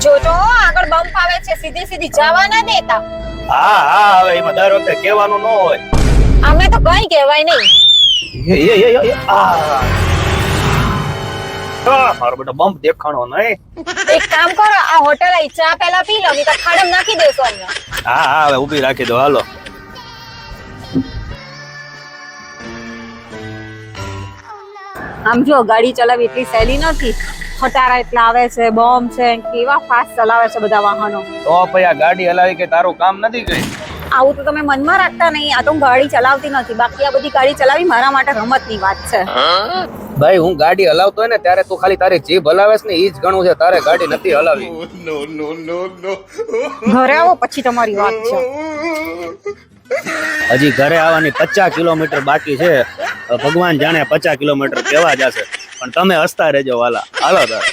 જોજો આગળ બમ્પ આવે છે, સીધી સીધી જવા ના દેતા. હા હા, હવે એમાં દર વખતે કહેવાનું ન હોય. અમે તો કઈ કહેવાય નહીં. મારો બેટો બમ્પ દેખાણો નહીં. એક કામ કરો, આ હોટેલ આઈ ચા પેલા પી લો, નહીં તો ખાડમ નાખી દેશો અહીંયા. હા હા, હવે ઊભી રાખી દો, હાલો. આમ જો ગાડી ચલાવી એટલી સહેલી નથી. ખટારા એટલા આવે છે, બોમ્બ છે, કેવા ફાસ્ટ ચલાવે છે બધા વાહનો. તો પછી આ ગાડી હલાવી કે તારું કામ નથી કઈ? આવું તો તમે મનમાં રાખતા નહીં. આ તો હું ગાડી ચલાવતી નથી, બાકી આ બધી ગાડી ચલાવી મારા માટે રમતની વાત છે. ભાઈ હું ગાડી હલાવતો હોય ને ત્યારે તું ખાલી તારી જીભ હલાવે છે ને ઈ જ ઘણું છે, તારે ગાડી નથી હલાવી. ઘરે આવો પછી તમારી વાત છે. હજી ઘરે આવવાની 50 કિલોમીટર બાકી છે. ભગવાન જાણે 50 કિલોમીટર કેવા જશે, પણ તમે હસતા રહેજો વાલા. હાલો તાર.